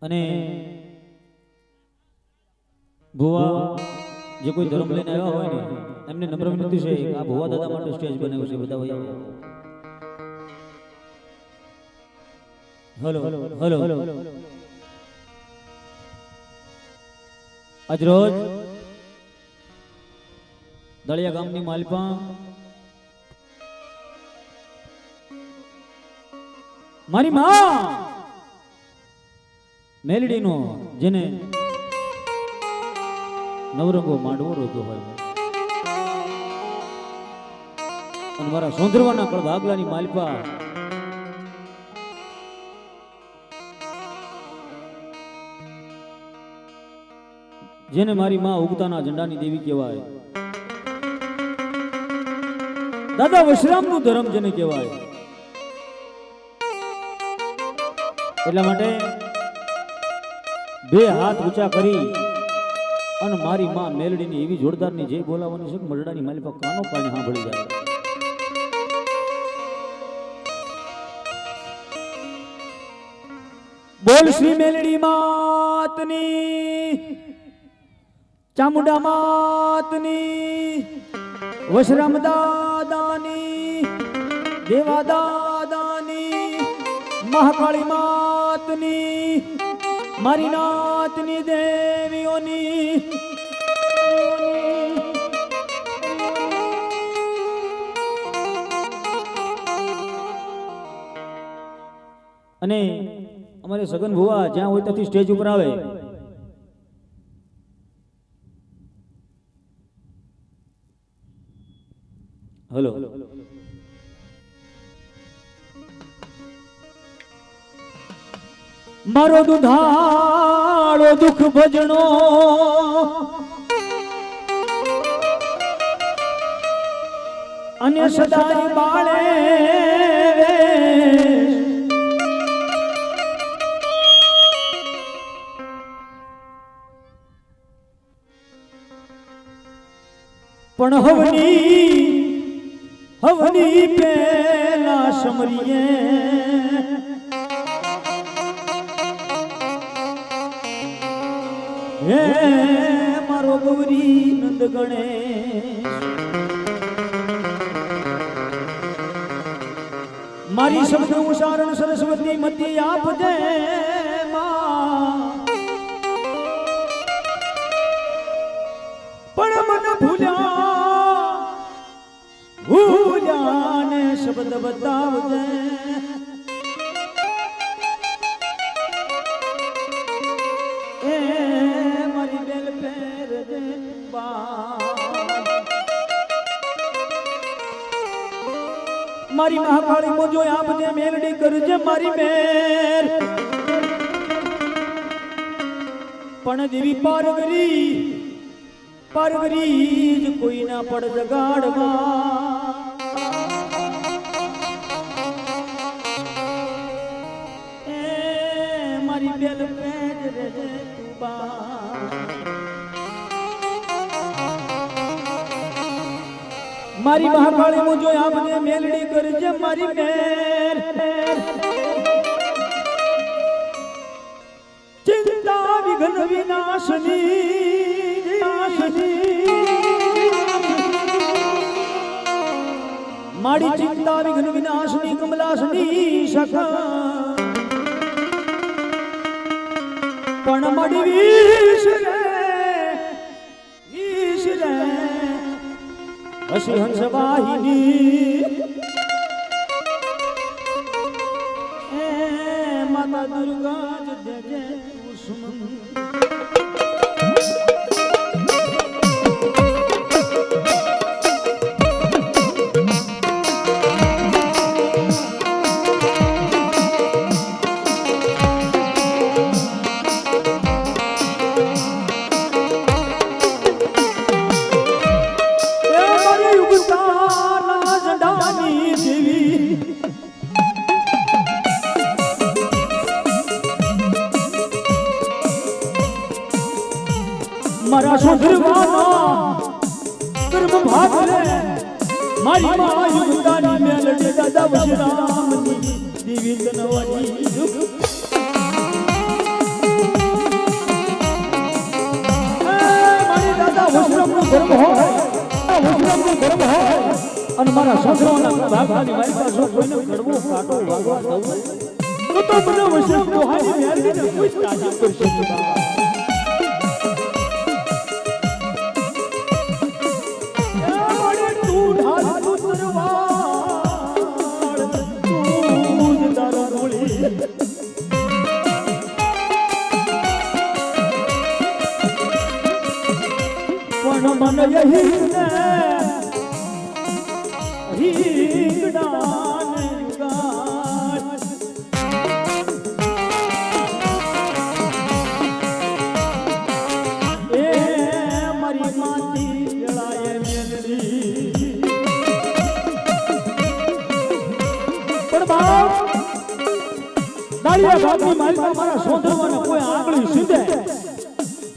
અને ભુવા જે કોઈ ધર્મ લઈને આવ્યા હોય ને એમને નમ્ર વિનંતી છે કે આ ભુવા દાદા માટે સ્ટેજ બનાવ્યું છે બધા ભાઈ હલો હલો આજ રોજ દળિયા ગામની માલપા મારી માં મેલડીનો જેને નવરંગો માંડવો રોક્યો હોય અને મારા સોંદરવાના કળ ભાગલાની માલપા જેને મારી માં ઉગતાના ઝંડાની દેવી કહેવાય, દાદા વશરામનું ધર્મ જેને કહેવાય, એટલા માટે બે હાથ ઊંચા કરી અને મારી માં મેલડીની એવી જોરદારની જય બોલાવવાની છે કે મરડાની માલી પર કાનો પાણી સાંભળી જાય. બોલ શ્રી મેલડી માતની, ચામુંડા માતની, વશરામ દાદાની, દેવા દાદાની, મહાકાળી માતની, મારી નાતની દેવીઓની અને અમારે સગન ભુવા જ્યાં હોય ત્યાંથી સ્ટેજ ઉપર આવે. હલો મારો દુધાળો દુઃખ ભજણો અને સદાય બાળે પણ હવની પેલા સમરીએ હે મારો ગૌરી નંદ ગણેશ, મારી શબ્દ ઉચ્ચારણ સરસ્વતી મતી આપજે માં, પણ મને ભૂલ્યા ને શબ્દ બતાવજે. મારી મહાકાળી મોજો આપજે મેલડી કરજે મારી મેર, પણ દેવી પારગરી જ કોઈ ના પડ જગાડવા. એ મારી બેલ પેજ રેજે તું બા, મારી મહાકાળી મુજો આપને મેલડી કરજે મારી મેર, ચિંતા વિઘ્ન વિનાશની, મારી ચિંતા વિઘ્ન વિનાશની કમલાસની સખા, પણ મારી વિશ રે હસી હંસ વાહિની, એ માતા દુર્ગા જ દેજે કુસુમ. મારા સુધરવાના કર્મ ભાગ રે મારી માં યુગતાની મેલડી દાદા વશરામની દેવી તનવાની મારા છોકરાઓના ભાગવાની મારી પાસે જો કોઈને કડવું કાટો વાગવા દઉં તો મને વશરામ દોહાની મેરડીને કોઈ તાજી કરશે मन यही मारी माती जड़ाए मारा सोंदरवाने कोई आंगળી સીધે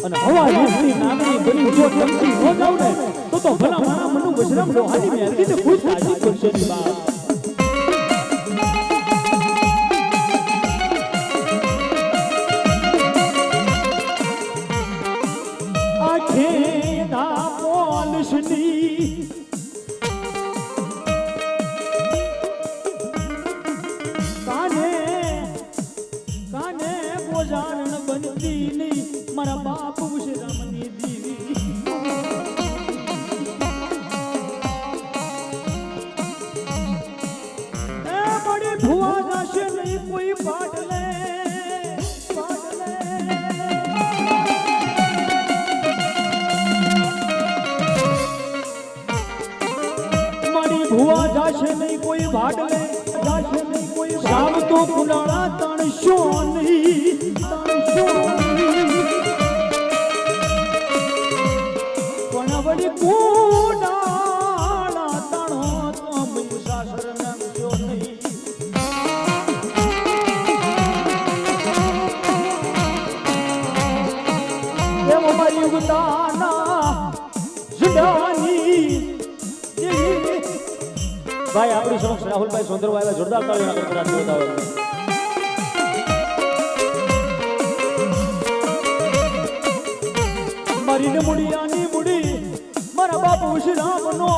અને હવા લીસની નામની બની જો ટમકી હો જાવ ને તો ભલા મારા મનુ વજરામ લોહાની મેરડીને કોઈ તાજી કરશે ની બાપ આખે ના પોલશની કાને કાને બોજારણ બનતી નહીં મારા બાપ વજરામની દીવી એ બડી ભુવા જાશે નહીં કોઈ પાડલે મારી ભુવા જાશે નહીં કોઈ ભાડલે જાશે નહીં કોઈ સાવ તો કુલાળા તણશો નહીં વડી કુડાળા તણો તો મું સાસર નંગ્યો નહીં એમ મારી ઉગતાના જડાની ભાઈ આપણી સમક્ષ રાહુલભાઈ સોંદરભાઈ આવ્યા જોરદાર તાળીઓના ગણગણાટ બતાવે મારીને મુડિયાની મુડી મારા બાપ વજરામનો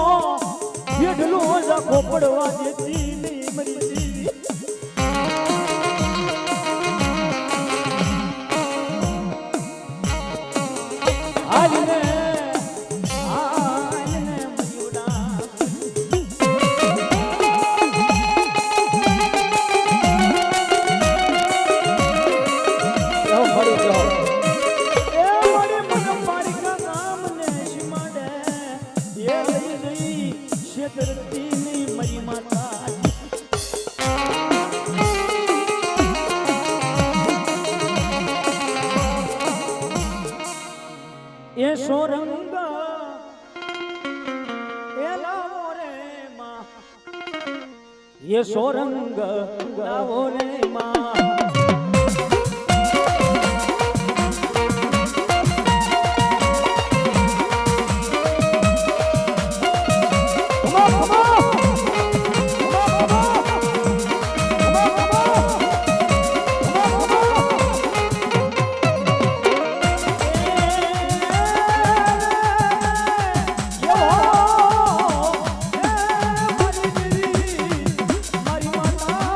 બેઠલો ઝાખો પડવા દેતી નહીં મરી દેવી આજને મયુડા જાઓ ફરી જાઓ મરી માતા એ સોરંગ લાવો રે માં એ સોરંગ લાવો રે માં મારી માતા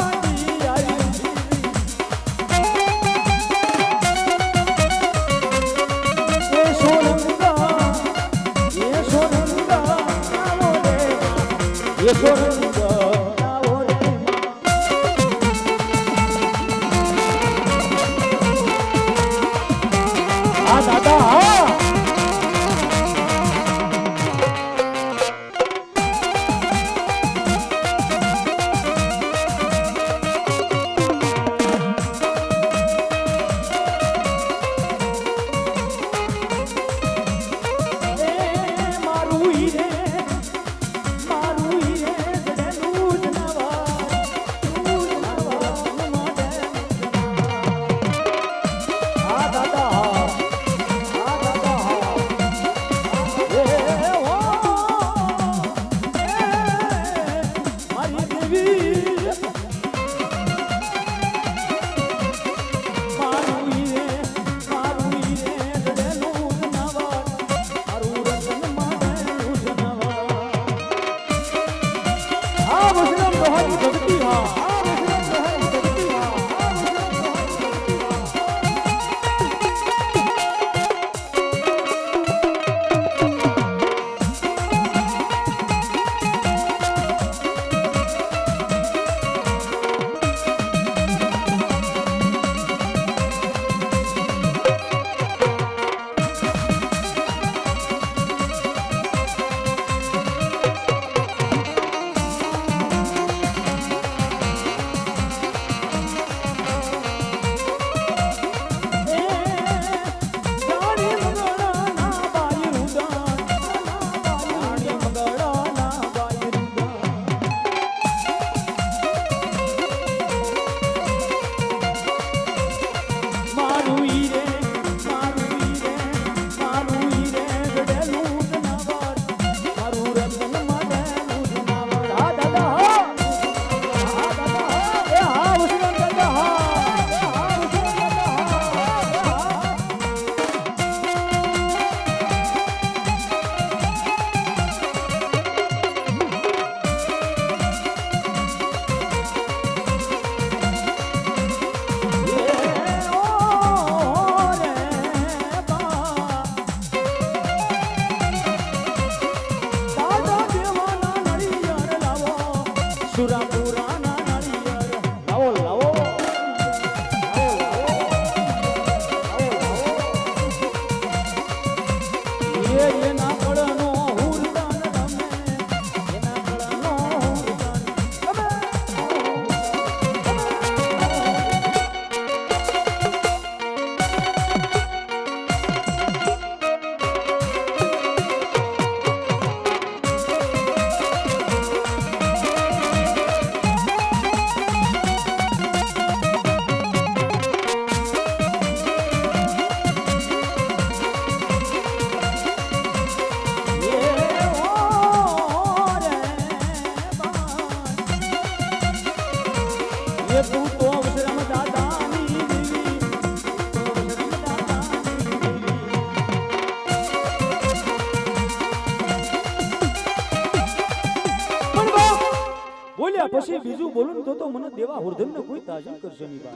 પછી બીજું બોલું તો મને દેવા હુરધન ને કોઈ તાજન કરશે નહીં બા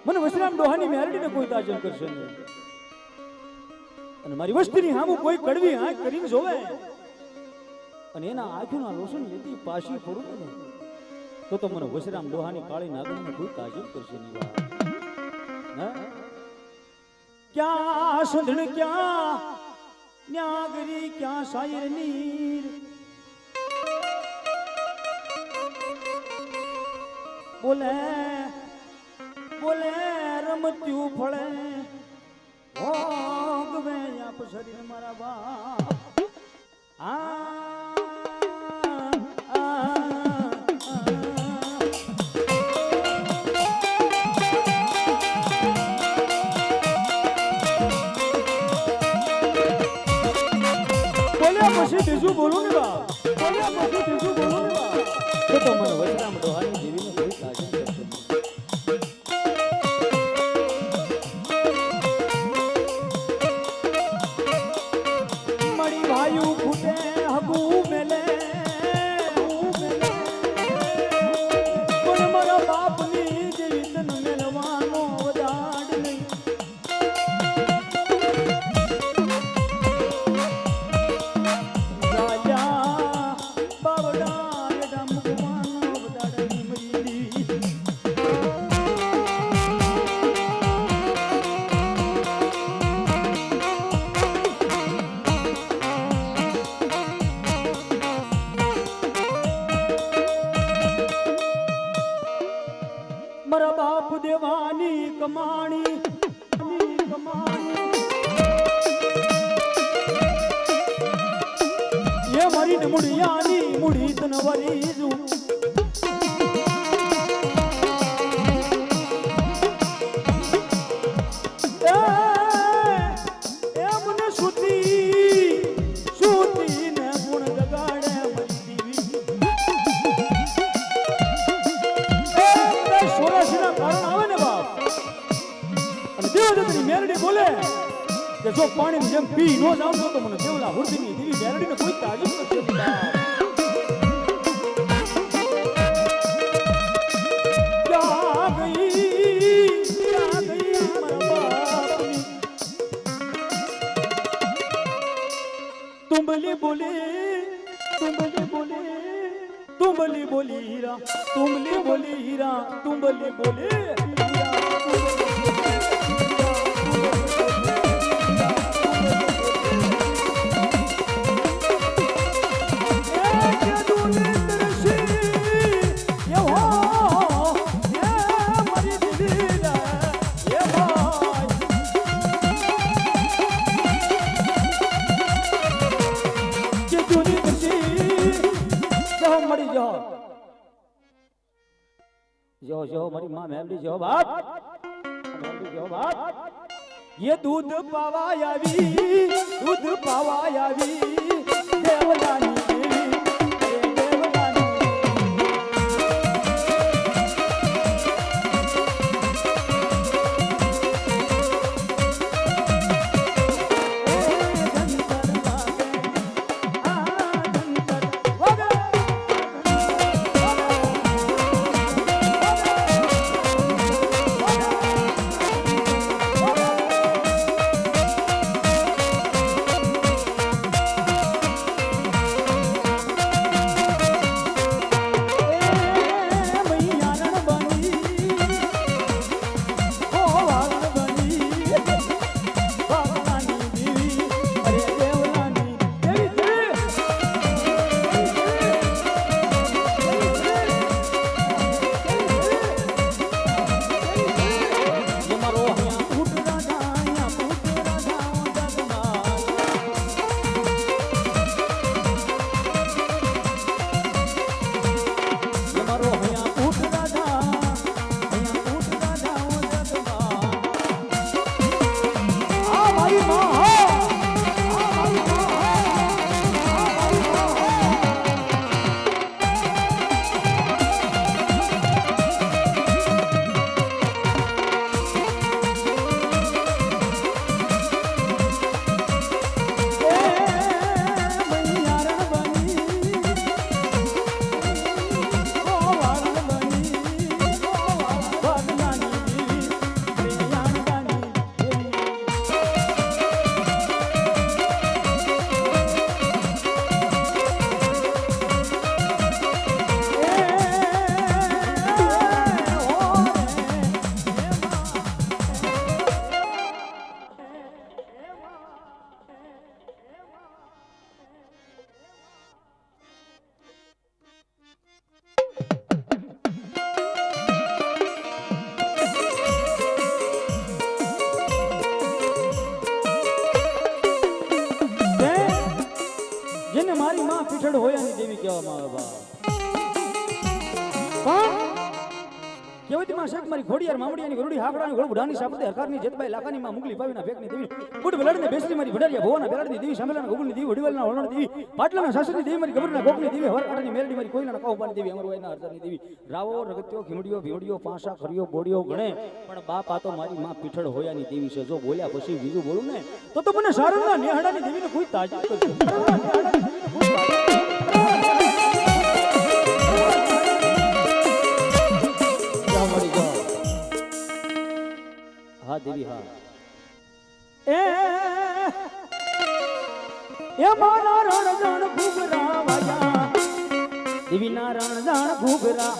મને વસરામ ડોહાની મેરડીને કોઈ તાજન કરશે નહીં અને મારી વસ્તીની સામું કોઈ કડવી આંખ કરીને જોવે અને એના આંખોના લોસન લેતી પાછી ફોડું ને તો મને વસરામ ડોહાની કાળી નાગણીને કોઈ તાજન કરશે નહીં બા ક્યાં સંધણ ક્યાં ન્યાગરી ક્યાં શાયર નીર બોલે બોલે રમત્યું ફળે ભોગવે આપ શરીર મારા બાપ પછી બીજું બોલું ને બા બોલ્યા પછી બીજું બોલું ને બા તો મને વજરામ ડોહાની દેવીને કોઈ કાજલ કરશે મળી ભાયું ફૂટે હગુ મેલે પણ મારા બાપની જેવી તન મેલવાનો વદાડ નહીં મારા બાપ દેવાની કમાણી એ મારી ને મુડિયાની મુડી તન વરીજું એ મને સુતી ને ગુણ જગાડે મરી દીવી સોરાશીના કારણ આવે ને બાપ અને દેવદત્તની મેરડી બોલે કે જો પાણી જેમ પી નો જાવ તો મને દેવલા હુરદીની દેવી મેરડીને કોઈ તાજબ નથી ક્યાં ગઈ મારા બાપની तुंबली बोले तुंबली बोली हीरा तुंबली बोली हीरा तुंबली बोले जो हमारी माँ मेमली जो बाप ये दूध पावायावी देवलानी કહેવામાં આવે બા કેવતી માં શેખ મારી ખોડિયાર મામડિયાની ગરુડી હાકડાની ગોળ બુઢાની સાપતે હરકારની જેતબાઈ લાકાની માં મુગલી પાવીના ફેકની દેવી બુઢ બલડને બેસરી મારી ભડારિયા ભોવાના બેલાડની દેવી સામેલાના ગોગુલની દેવી વડીવાલના હોળણની દેવી પાટલાના સાસરની દેવી મારી ગબરના ગોકની દેવી હરકાટાની મેરડી મારી કોઈલાના કાઉબાની દેવી અમરવાઈના હરદારની દેવી રાવો રગત્યો ખીમડીયો ભીમડીયો પાંસા ખરિયો બોડિયો ગણે પણ બાપ આ તો મારી માં પીઠળ હોયાની દેવી છે જો બોલ્યા પછી બીજું બોલું ને તો મને સારંગના નેહડાની દેવીને કોઈ તાજી કરજો હા દેવી હા એ મારા રણજણ ઘૂઘરા વાયા દેવી ના રણજણ ઘૂઘરા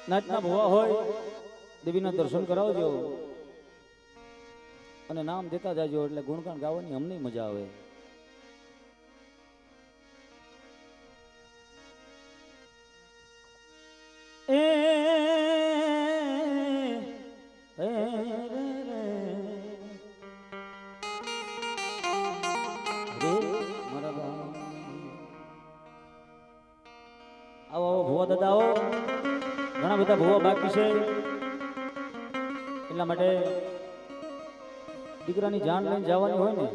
નાચના ભુવા હોય દેવીના દર્શન કરાવજો અને નામ દેતા જાજો એટલે ગુણગાન ગાવાની અમને મજા આવે આવો આવો ભુવા દાદા આવો ઘણા બધા ભુવા બાકી છે એટલા માટે દીકરાની જાન લઈને જવાની હોય ને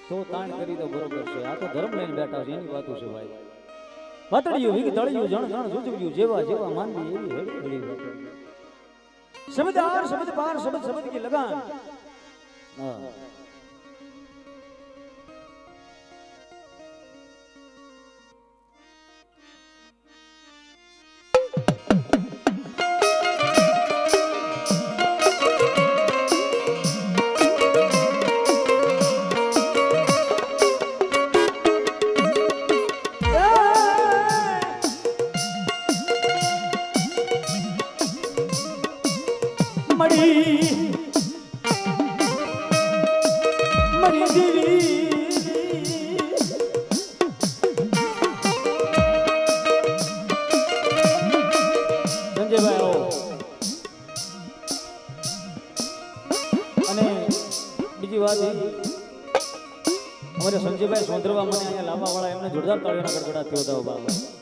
તો તાણ કરી દો બરોબર છે આ તો ધર્મ લઈને બેઠા છે એની વાતો છે ભાઈ વાતડિયું વીગ તળિયું જણ જણ જુજવ્યું જેવા જેવા માનવી એવી હેડી હેડી વાતો શબ્દ આર શબ્દ પાર શબ્દ શબ્દ की लगान હા અમારે સંજયભાઈ સોંદરવા મને અહીંયા લાંબા વાળા એમને જોરદાર તાળીઓના ગડગડા થયો હતા બાબા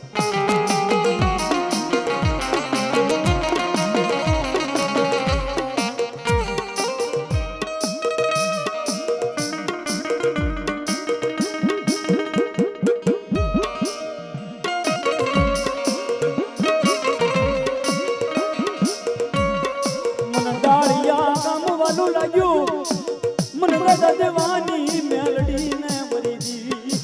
દેવાની મેલડી ને વરી દીવી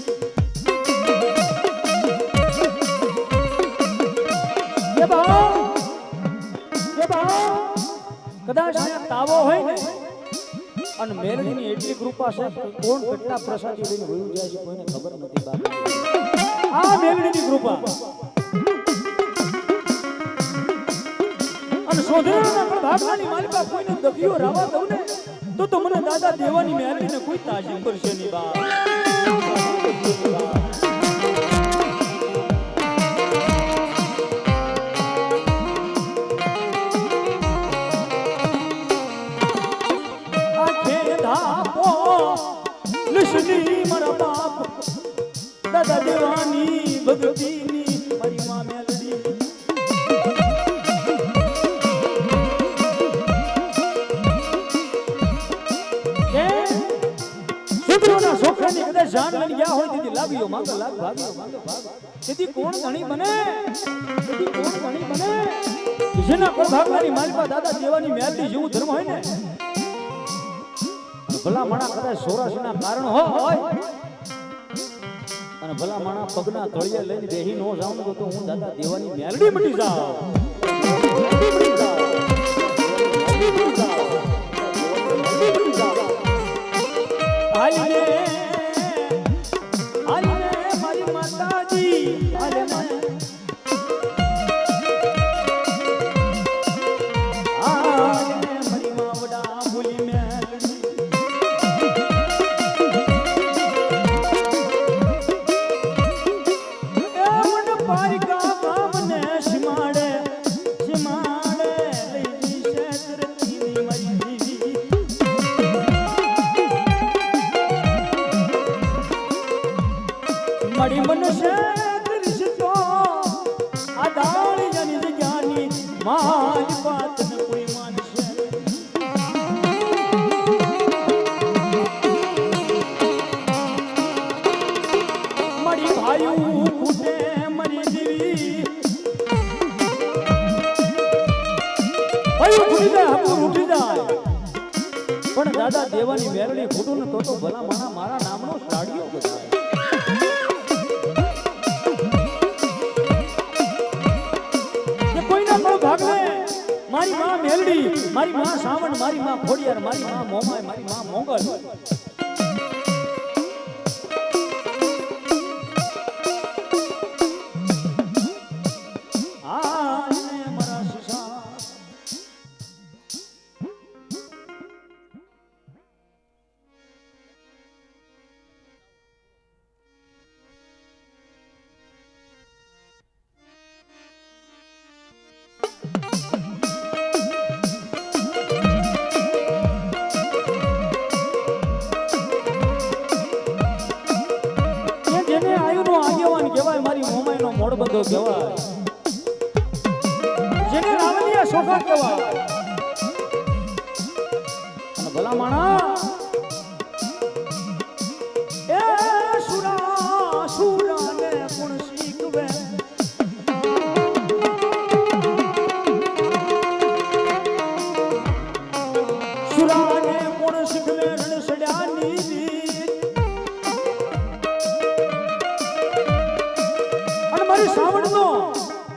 મેલડીની એટલી કૃપા છે કોણ કેટલા પ્રસાદી લઈને વયું જાય છે કોઈને ખબર નથી બાપ આ મેલડીની કૃપા અને સોધરાના પ્રભાવની માલિકા કોઈને દગીઓ રાવા દઉં ને તો મને દાદા દેવાની મેલડીને કોઈ તાજીમ કરશે નહીં બાપ લક્ષ્મી મારા બાપ દાદા દેવાની ભગતીની મારી માં મેલડી સુંદરોના છોકરાની કદાચ જાન લઈને ગયા હોય તેથી લાવ્યો માંગ લાગ ભાગ્યો માંગ ભાગ તેથી કોણ ઘણી બને જેના પર ભાગવાની માલિકા દાદા દેવાની મેલડી જેવું ધર્મ હોય ને ભલા માણા કદાચ સોરાશીના કારણ હોય અને ભલા માણા પગના તળિયે લઈને બેહી નો જાઉં તો હું દાદા દેવાની મેલડી મટી જાઉં આઈને મારી માતાજી મારી માવડા ભૂલી મેલડી મળી મનુષ્ય દર્શતો આ દાળી જની જગ્યાની મારી વાત ન કોઈ માનશે મળી ભાયું ફૂટે મરી જીવી ભાયું ફૂટી જાય હપુર ઉઠી જાય પણ દાદા દેવાની મેરડી ફૂટું ને તો ભલા મારા નામનો સાડિયો બધાય મારી માં મેલડી મારી માં સાવણ મારી માં ખોડિયાર મારી માં મોમાય મારી માં મોગલ મારા શિશા મોડબંધો કહેવાય જેને રાવલિયા સોખા કહેવાય અને ભલા માણા એ સુરાને કોણ શીખવે સુરાને કોણ શીખવે રણસડ્યાની સાવણનો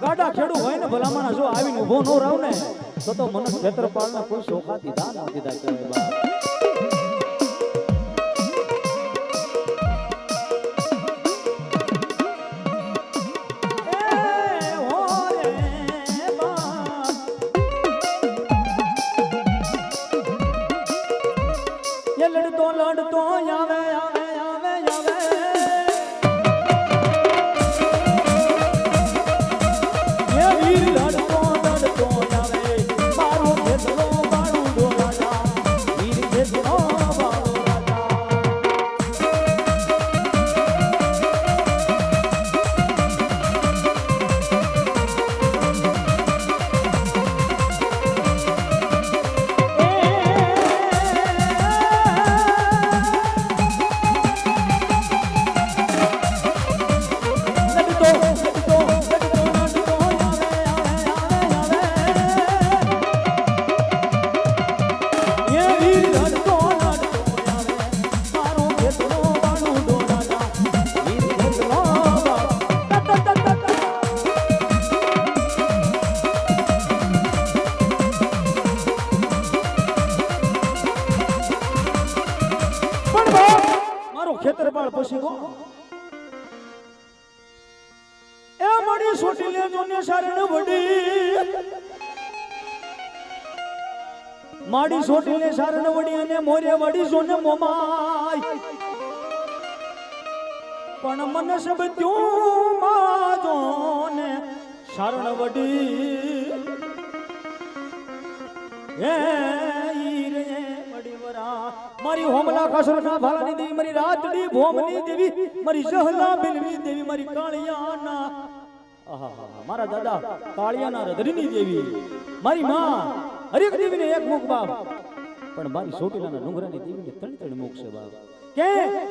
ગાડા ખેડું હોય ને ભલામણા જો આવીને ઉભો ન રહું ને તો મને ક્ષેત્રપાળના કોઈ શોખા દીધા ના દીધા કહેવાય બા લડતો આવે ખેતરપાળ પછી કોણ એ મળી સોટી લે જોને શરણ વડી માડી સોટી લે શરણ વડી અને મોરે વડી જોને મોમાય પણ મન સબ ત્યું માજો ને શરણ વડી હે ઈરે વડીવરા મારી હોમલા કાસરના ભાલાની દેવી મારી રાતડી ભોમની દેવી મારી જહલા બિલવી દેવી મારી કાળિયાના આહા મારા દાદા કાળિયાના રધરીની દેવી મારી માં હરેક દેવીને એક મુખ બાપ પણ મારી સોટીલાના ડુંગરાની દેવીને ત્રણ મુખ છે બાપ કે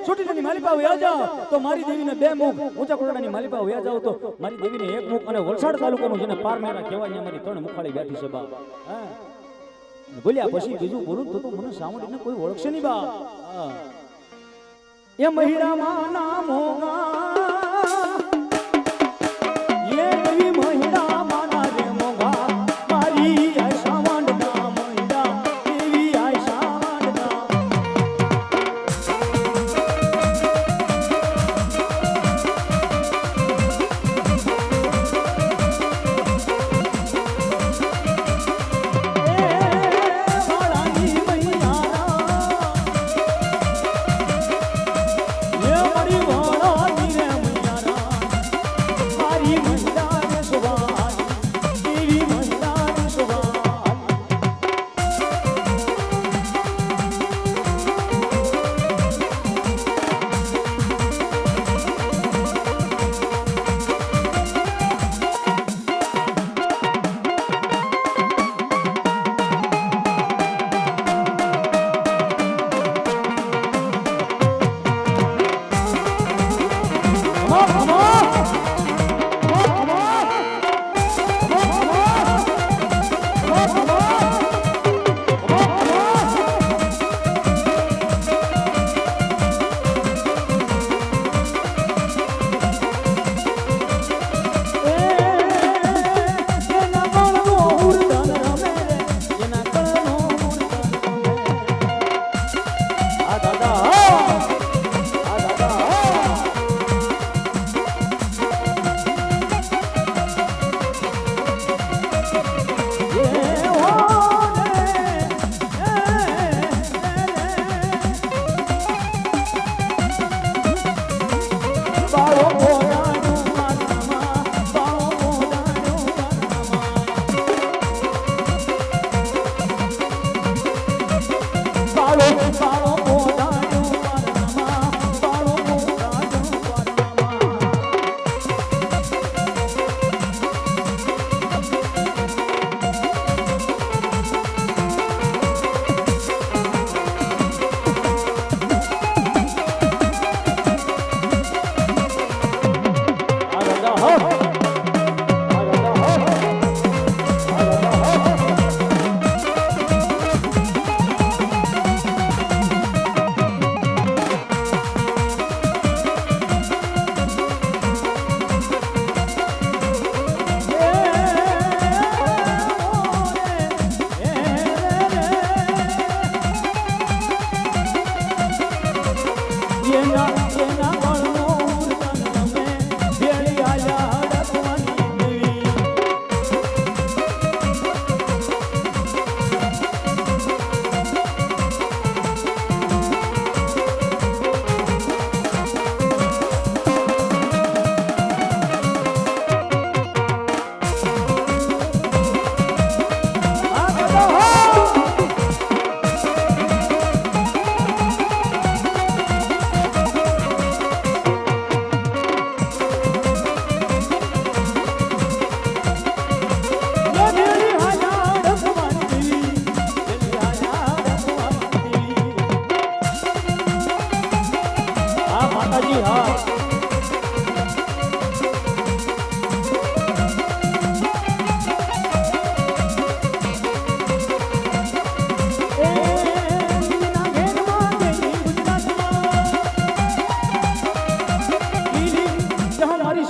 સોટીલાની માલિકા વ્યા જાવ તો મારી દેવીને બે મુખ ઊંચા કોટડાની માલિકા વ્યા જાવ તો મારી દેવીને એક મુખ અને વલસાડ તાલુકાનું જેને પારનેરા કહેવાય ત્યાં મારી ત્રણ મુખાળી બેઠી છે બાપ હા બોલ્યા પછી બીજું બોલું તો મને સાંભળીને કોઈ ઓળખશે નહીં બા એ મહિરામાં નામ હોગા એ નવી મહિરામાં ના રે મોગા મારી આશા માંડના મહિરા એવી આશા માંડના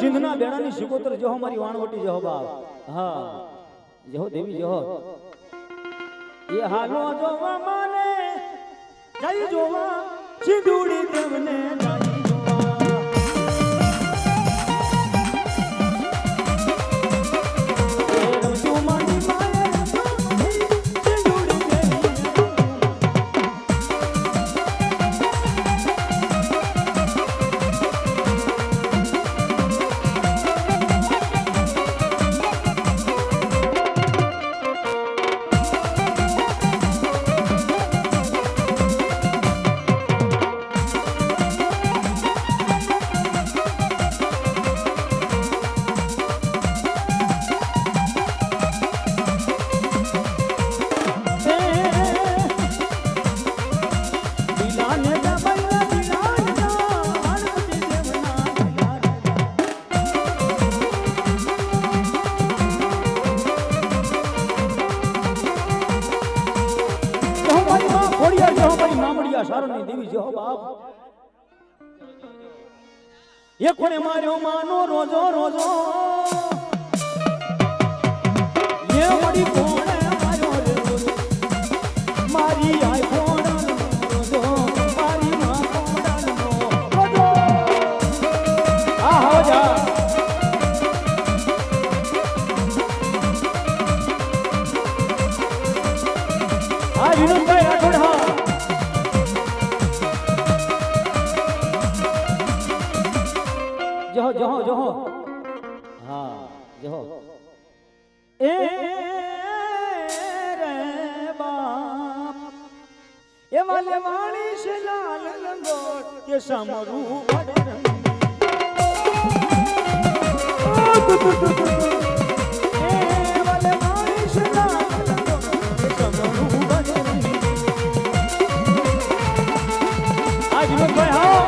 સિંહના બેડાની સિકોતર જો મારી વાણવટી જો બાપ હા જો દેવી જો એ હાલો જોવા માને જઈ જોવા સિંદૂડી દેવને જાઈ જોવા એ રમજો મારી માએ સિંદૂડી દેવી સારણી દેવી જો બાપ એ કોને માર્યો માનો રોજો રોજો એ મડી કોણે માર્યો રે રોજો મારી આઈ કોણ રોજો મારી માં કોણ રોજો આ હો જા આ વિનોદભાઈ આઠોડા જહો જહો જહો હા જહો એ રે બાપ એ વાલે વાળી છે લાલ લંગોટ કે સમરૂ બડરંગી એ વાલે વાળી છે લાલ લંગોટ કે સમરૂ બડરંગી આજ નો ભાઈ હા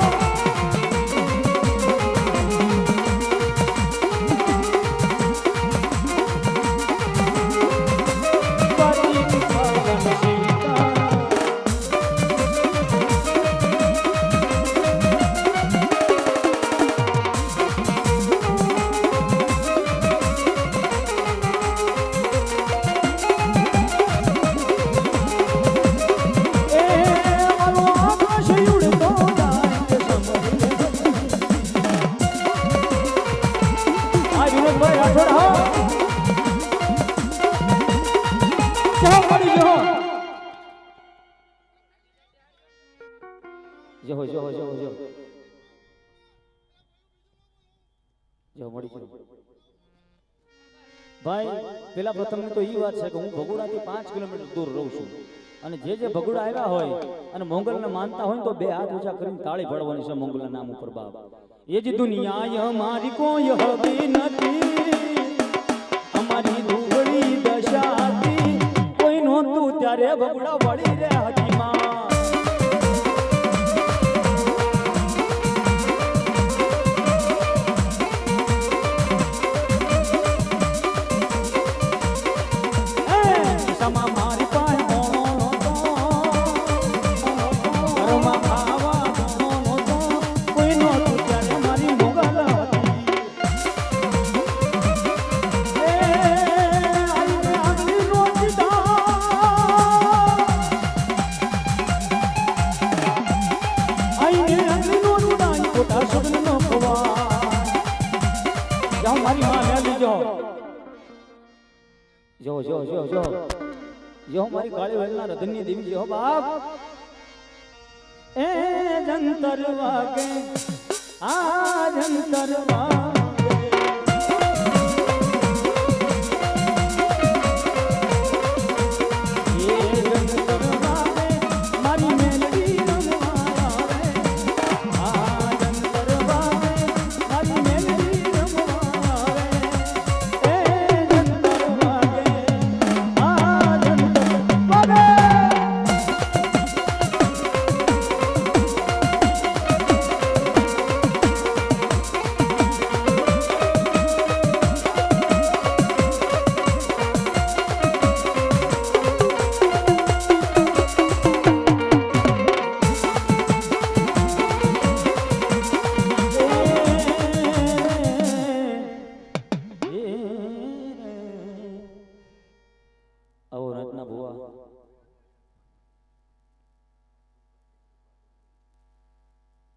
જહો જહો જહો જહો જહો મળી ગયો ભાઈ પેલા પ્રથમ તો એ વાત છે કે હું ભગોડાથી 5 કિલોમીટર દૂર રહું છું અને જે ભગોડા આવ્યા હોય અને મોંગલને માનતા હોય તો બે હાથ ઊંચા કરીને તાળી પાડવાની છે મોંગલના નામ ઉપર બાપ એ જ દુનિયા અમારી કોઈ હબી નથી અમારી દુબળી દશાથી કોઈ નહોતું ત્યારે ભગોડા વળી રે હકીમાં જો જો જો જો જો મારી કાળી વેલના રતનની દેવી જો બાપ એ જંતર વાગે આ જંતર વાગે એ જંતર વાગે મારી મેલડી રમવા આવે આ જંતર વાગે મારી મેલડી રમવા આવે એ જંતર વાગે આ જંતર વાગે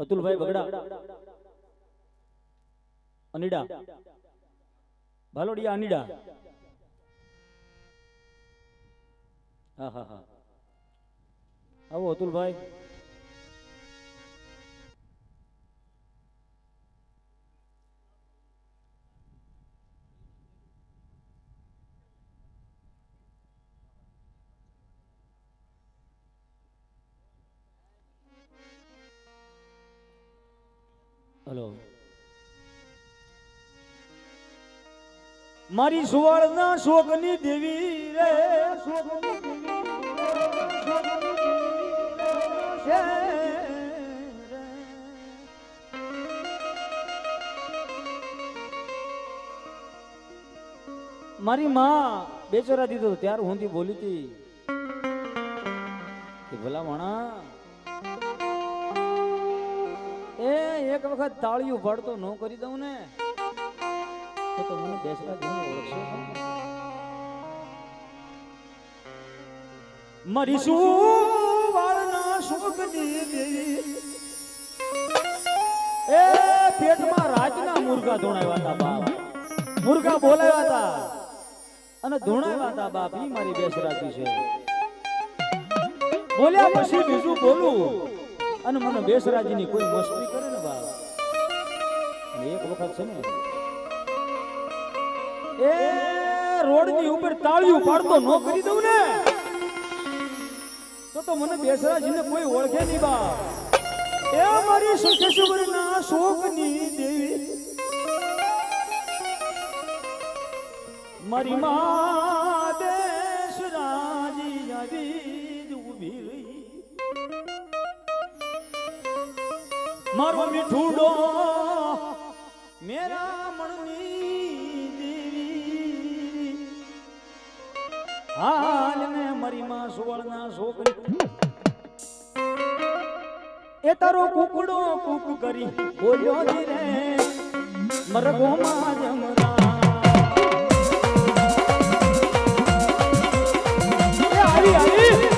અતુલભાઈ બગડા અનીડા ભાલોડિયા અનીડા હા હા હા આવો અતુલભાઈ હલો મારી સુવાળના શોકની દેવી રે શોકની મારી માં બેચરા દીધો ત્યાર હું બોલી હતી કે ભલા મણા એ એક વખત તાળીઓ પડતો ન કરી દઉં ને તો મને બેસરા દીને ઓળખશો મારી સુવાળના શોકની દેવી એ પેટમાં રાજના મુર્ગા ધોણાવ્યા હતા બાપ મુર્ગા બોલાવ્યા હતા અને ધોણાવ્યા હતા બાપ ઈ મારી બેસરાતી છે બોલ્યા પછી બીજું બોલું અને મને બેસરાજીની કોઈ મસ્તી કરે ને બાપ એક વખત છે ને એ રોડની ઉપર તાળીઓ પાડતો ન કરી દઉં ને તો મને બેસરાજીને કોઈ ઓળખે નહીં બાપ એ મારી સુકેશ્વરના શોકની દેવી મારી મા બેસરાજી આવી ઊભી રહી મારો મીઠુડો મેરા મણની દેવી હાલ ને મારી માં સુવર્ણા છોકરી એ તારો કુકડો કુક કરી બોલ્યો રે મરગોમાં જમરા આવી આવી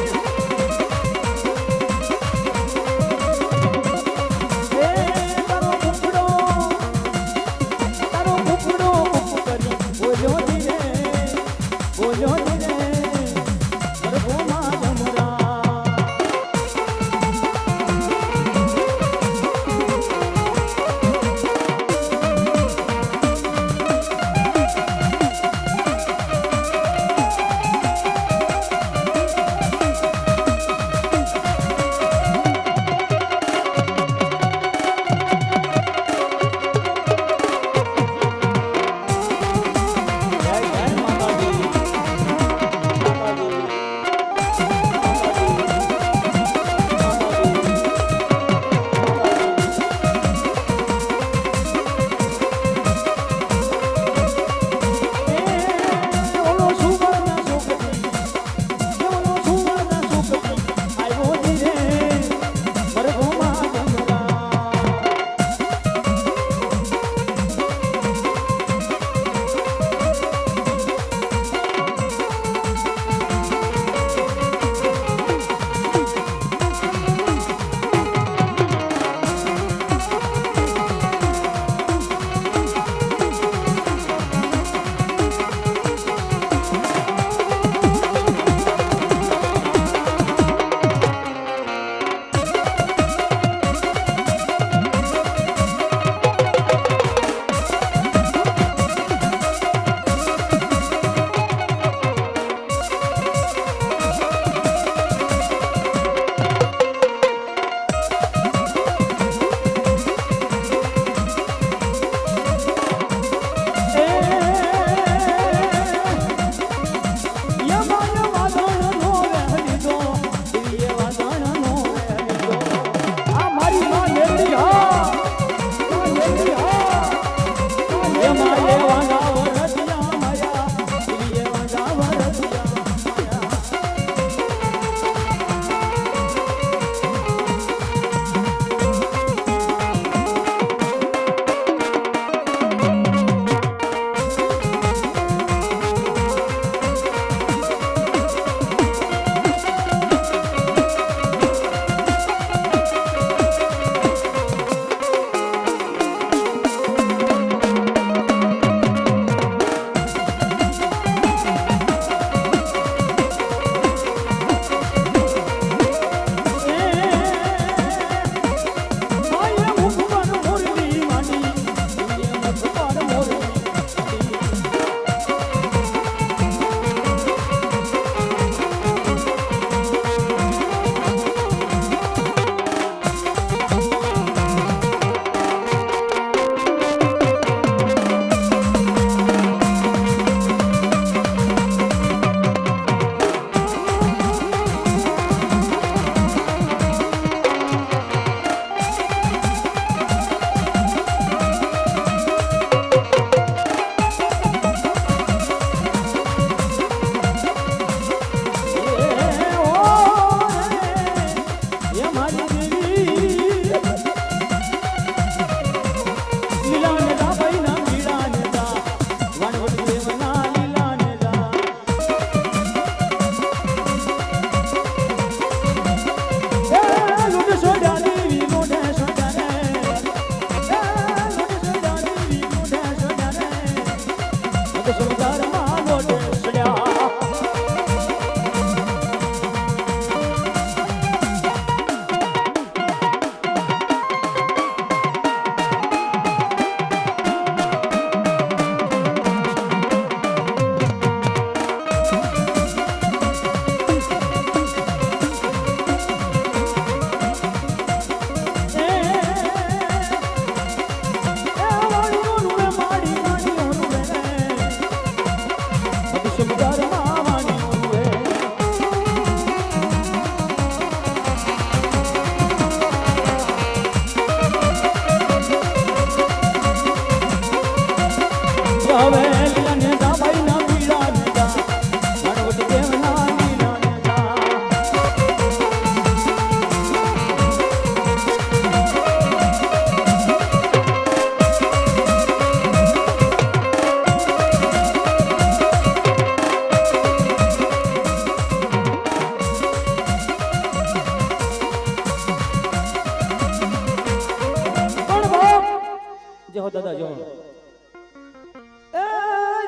હવે લીલા ને જા ભાઈ ના પીડા ને જા ગણવટ દેવના લીલા ને જા જો દાદા જો એ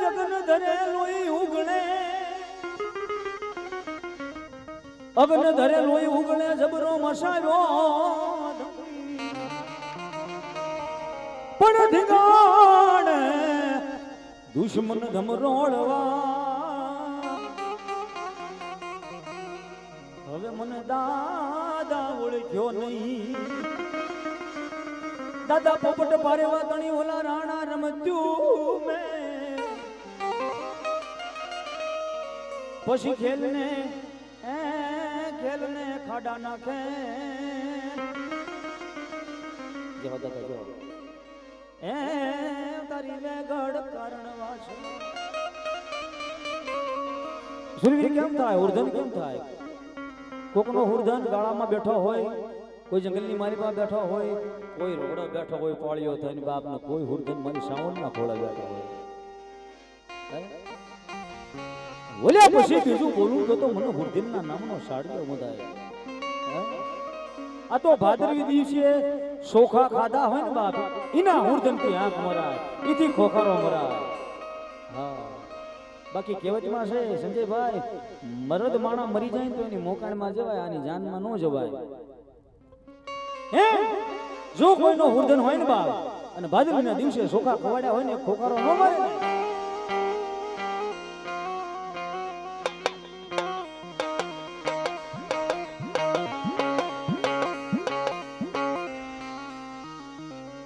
જગન ધરે લોહી ઉગણે અગ્ન ધરે લોહી ઉગણે જબરો મસાવ્યો પણ ધીગાણ દુશ્મન ધમરોળવા હવે મને દાદા ઓળખ્યો નહીં દાદા પોપટ પારેવા તણી ઓલા રાણા રમત્યું મે પછી ખેલને ખાડા નાખે જો દાદા જો તારી વેગડ કારણ વાસ સુરવીર કેમ થાય ઉર્ધન કેમ થાય કોકનો ઉર્ધન ગાળામાં બેઠો હોય કોઈ જંગલની મારી પાસે બેઠો હોય કોઈ રોડો બેઠો હોય પાળીઓ થઈને બાપને કોઈ હુરધન મારી સાવણના ખોળા બેઠો હોય બોલ્યા પછી બીજું બોલું તો મને હુરધનના નામનો સાડિયો મદાય આ તો ભાદરવી દિવસે સોખા ખાધા હોય ને બાપ એના હુરધન થી આંખ મરાય એથી ખોખારો મરાય હા બાકી કહેવતમાં છે સંજયભાઈ મરદ માણા મરી જાય તો એની મોકાણમાં જવાય આની જાનમાં ન જવાય જો કોઈનો હુરધન હોય ને બાપ અને ભાદરવીના દિવસે સોખા ખવાડ્યા હોય ને ખોખારો ન મારે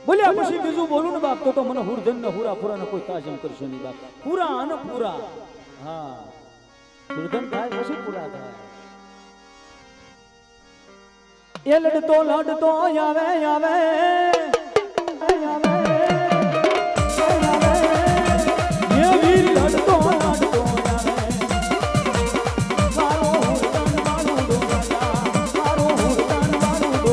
બોલ્યા પછી બીજું બોલું ને બાપ તો મને હુરધન ને હુરા પૂરા ને કોઈ તાજમ કરશે નહીં બાપ પૂરા અને પૂરા હા હુરધન થાય પછી પૂરા થાય એ લડતો લડતો આવે આવે એ વીર લડતો લડતો આવે મારો હુરધન મારું દોરાજા મારો હુરધન મારું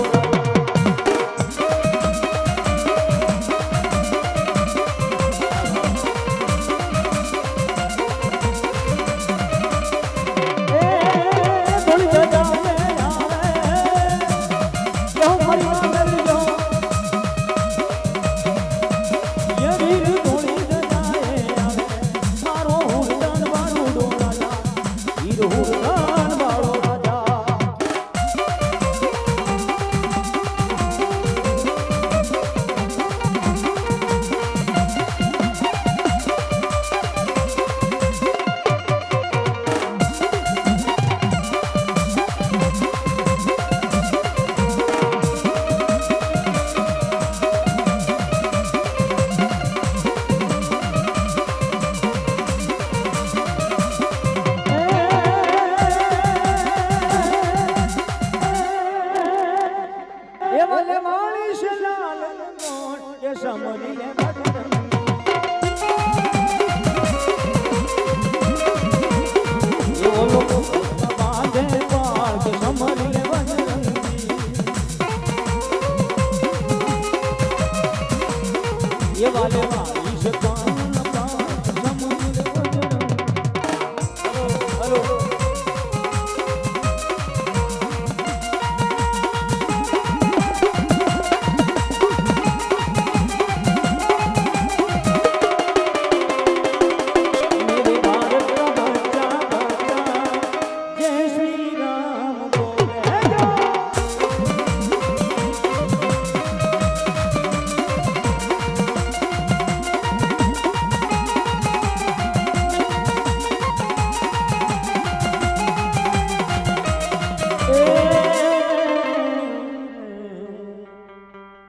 ये वाले